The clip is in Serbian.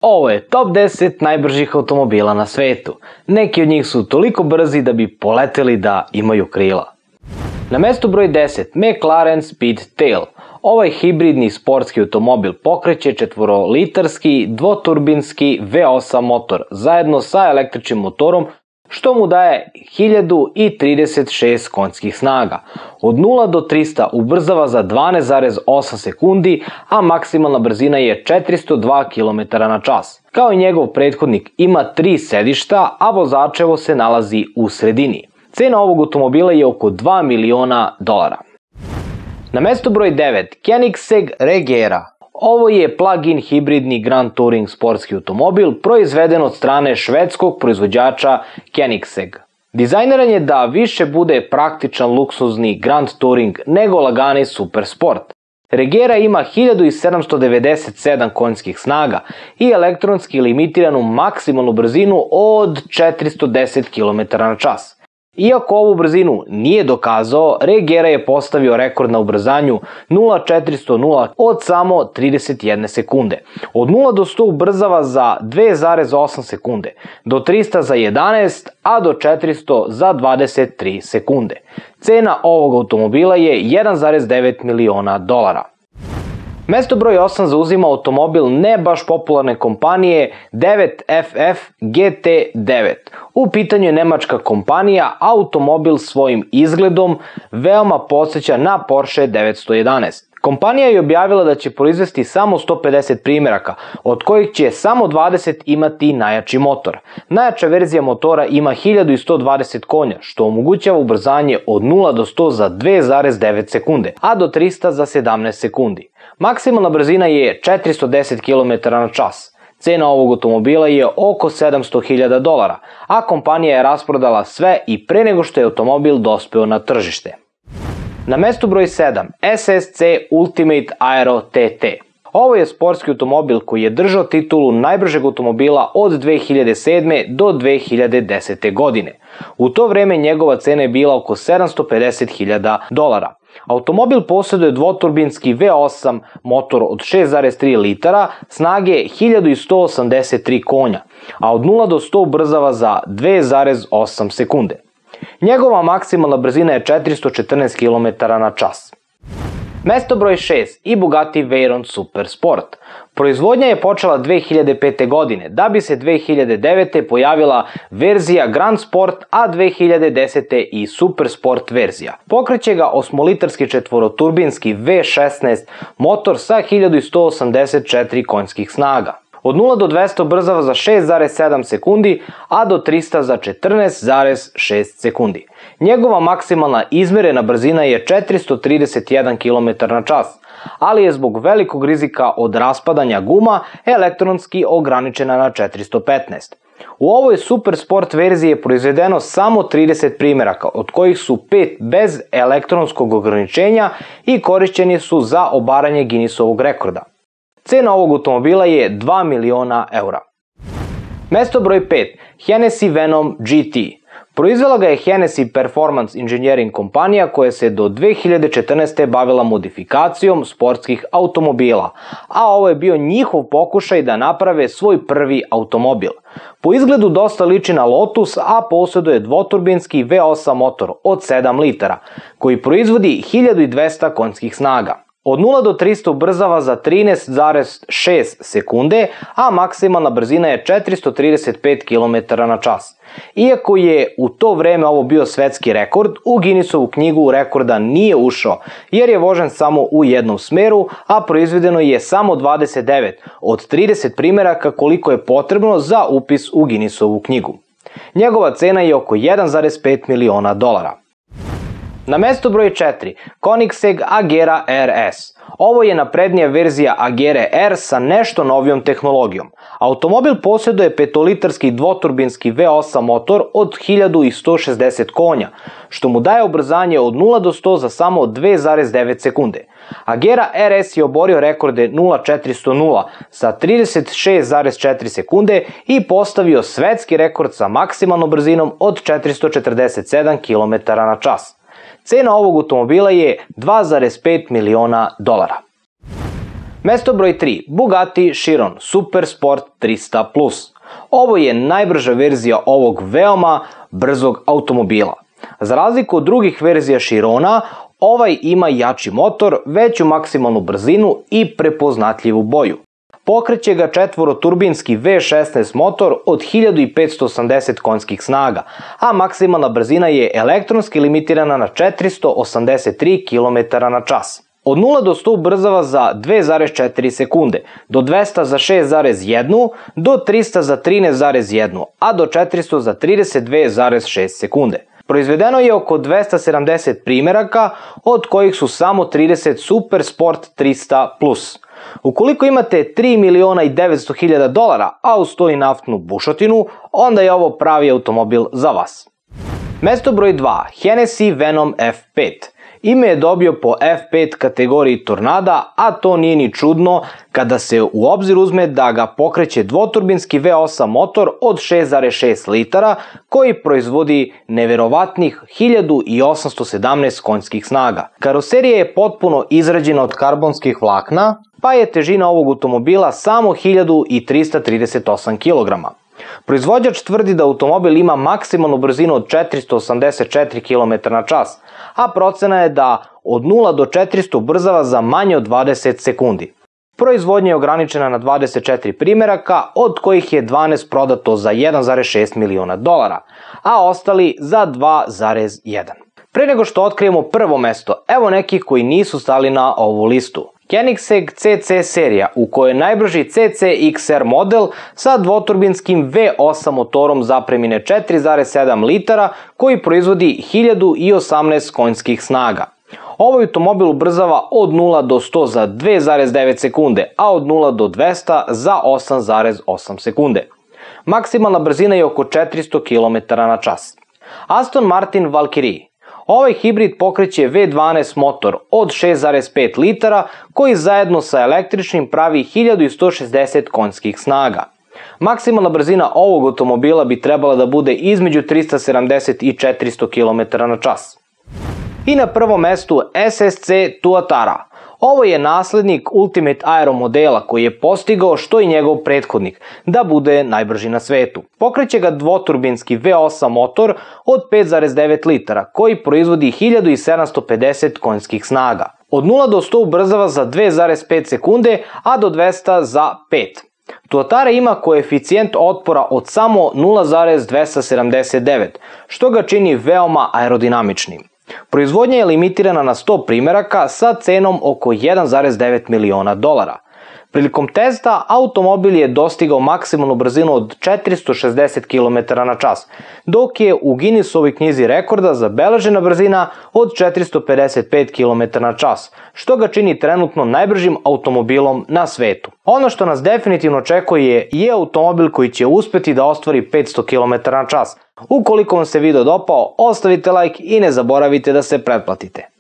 Ovo je top 10 najbržih automobila na svetu. Neki od njih su toliko brzi da bi poleteli da imaju krila. Na mestu broj 10, McLaren Speedtail. Ovaj hibridni sportski automobil pokreće 4-litarski dvoturbinski V8 motor zajedno sa električnim motorom, što mu daje 1036 konjskih snaga. Od 0 do 300 ubrzava za 12,8 sekundi, a maksimalna brzina je 402 km/h. Kao i njegov prethodnik ima 3 sedišta, a vozačevo se nalazi u sredini. Cena ovog automobila je oko $2 miliona. Na mestu broj 9, Koenigsegg Regera. Ovo je plug-in hibridni Grand Touring sportski automobil proizveden od strane švedskog proizvođača Koenigsegg. Dizajniran je da više bude praktičan luksuzni Grand Touring nego lagani super sport. Regera ima 1797 konjskih snaga i elektronski limitiranu maksimalnu brzinu od 410 km/h. Iako ovu brzinu nije dokazao, Regera je postavio rekord na ubrzanju 0-400 od samo 31 sekunde. Od 0 do 100 ubrzava za 2,8 sekunde, do 300 za 11, a do 400 za 23 sekunde. Cena ovog automobila je $1,9 miliona. Mesto broj 8 zauzima automobil ne baš popularne kompanije 9FF GT9. U pitanju je nemačka kompanija, automobil svojim izgledom veoma podsjeća na Porsche 911. Kompanija je objavila da će proizvesti samo 150 primjeraka, od kojih će samo 20 imati najjači motor. Najjača verzija motora ima 1120 konja, što omogućava ubrzanje od 0 do 100 za 2,9 sekunde, a do 300 za 17 sekundi. Maksimalna brzina je 410 km/h. Cena ovog automobila je oko $700.000, a kompanija je rasprodala sve i pre nego što je automobil dospeo na tržište. Na mestu broj 7, SSC Ultimate Aero TT. Ovo je sportski automobil koji je držao titulu najbržeg automobila od 2007. do 2010. godine. U to vreme njegova cena je bila oko $750.000. Automobil posjeduje dvoturbinski V8 motor od 6,3 litara, snage 1183 konja, a od 0 do 100 ubrzava za 2,8 sekunde. Njegova maksimalna brzina je 414 km/h. Mesto broj 6 i Bugatti Veyron Super Sport. Proizvodnja je počela 2005. godine, da bi se 2009. pojavila verzija Grand Sport, a 2010. i Super Sport verzija. Pokreće ga 8-litarski četvoroturbinski V16 motor sa 1184 konjskih snaga. Od 0 do 200 ubrzava za 6,7 sekundi, a do 300 za 14,6 sekundi. Njegova maksimalna izmerena brzina je 431 km/h, ali je zbog velikog rizika od raspadanja guma elektronski ograničena na 415. U ovoj Super Sport verziji je proizvedeno samo 30 primjeraka, od kojih su 5 bez elektronskog ograničenja i korišćeni su za obaranje Guinnessovog rekorda. Cena ovog automobila je $2 miliona. Mesto broj 5, Hennessy Venom GT. Proizvela ga je Hennessy Performance Engineering kompanija koja se do 2014. bavila modifikacijom sportskih automobila, a ovo je bio njihov pokušaj da naprave svoj prvi automobil. Po izgledu dosta liči na Lotus, a posjeduje dvoturbinski V8 motor od 7 litara, koji proizvodi 1200 konjskih snaga. Od 0 do 300 ubrzava za 13,6 sekunde, a maksimalna brzina je 435 km/h. Iako je u to vreme ovo bio svetski rekord, u Guinnessovu knjigu rekorda nije ušao, jer je vožen samo u jednom smeru, a proizvedeno je samo 29 od 30 primjeraka koliko je potrebno za upis u Guinnessovu knjigu. Njegova cena je oko $1,5 miliona. Na mestu broj 4, Koenigsegg Agera RS. Ovo je naprednija verzija Agere R sa nešto novijom tehnologijom. Automobil posjeduje 5-litarski dvoturbinski V8 motor od 1160 konja, što mu daje ubrzanje od 0 do 100 za samo 2,9 sekunde. Agera RS je oborio rekorde 0-400 sa 36,4 sekunde i postavio svetski rekord sa maksimalnom brzinom od 447 km/h. Cena ovog automobila je $2,5 miliona. Mesto broj 3. Bugatti Chiron Super Sport 300+. Ovo je najbrža verzija ovog veoma brzog automobila. Za razliku od drugih verzija Chirona, ovaj ima jači motor, veću maksimalnu brzinu i prepoznatljivu boju. Pokreće ga četvoroturbinski V16 motor od 1580 konjskih snaga, a maksimalna brzina je elektronski limitirana na 483 km/h. Od 0 do 100 ubrzava za 2,4 sekunde, do 200 za 6,1, do 300 za 13,1, a do 400 za 32,6 sekunde. Proizvedeno je oko 270 primeraka, od kojih su samo 30 Super Sport 300+. Ukoliko imate $3.900.000, a uz to i naftnu bušotinu, onda je ovo pravi automobil za vas. Mesto broj 2. Hennessy Venom F5. Ime je dobio po F5 kategoriji Tornada, a to nije ni čudno kada se u obzir uzme da ga pokreće dvoturbinski V8 motor od 6,6 litara koji proizvodi neverovatnih 1817 konjskih snaga. Karoserija je potpuno izrađena od karbonskih vlakna, pa je težina ovog automobila samo 1338 kg. Proizvođač tvrdi da automobil ima maksimalnu brzinu od 484 km/h, a procena je da od 0 do 400 ubrzava za manje od 20 sekundi. Proizvodnja je ograničena na 24 primeraka, od kojih je 12 prodato za $1,6 miliona, a ostali za 2,1. Pre nego što otkrijemo prvo mesto, evo nekih koji nisu stali na ovu listu. Koenigsegg CC serija, u kojoj je najbrži CC XR model sa dvoturbinskim V8 motorom zapremine 4,7 litara koji proizvodi 1018 konjskih snaga. Ovaj automobil ubrzava od 0 do 100 za 2,9 sekunde, a od 0 do 200 za 8,8 sekunde. Maksimalna brzina je oko 400 km/h. Aston Martin Valkyrie. Ovaj hibrid pokreće V12 motor od 6,5 litara koji zajedno sa električnim pravi 1160 konjskih snaga. Maksimalna brzina ovog automobila bi trebala da bude između 370 i 400 km/h. I na prvom mestu SSC Tuatara. Ovo je naslednik Ultimate Aero modela koji je postigao što i njegov prethodnik, da bude najbrži na svetu. Pokreće ga dvoturbinski V8 motor od 5,9 litara koji proizvodi 1750 konjskih snaga. Od 0 do 100 ubrzava za 2,5 sekunde, a do 200 za 5. Tuatara ima koeficijent otpora od samo 0,279, što ga čini veoma aerodinamičnim. Proizvodnja je limitirana na 100 primeraka sa cenom oko $1,9 miliona. Prilikom testa automobil je dostigao maksimalnu brzinu od 460 km/h, dok je u Guinnessovoj knjizi rekorda zabeležena brzina od 455 km/h, što ga čini trenutno najbržim automobilom na svetu. Ono što nas definitivno očekuje je automobil koji će uspeti da ostvari 500 km/h. Ukoliko vam se video dopao, ostavite like i ne zaboravite da se pretplatite.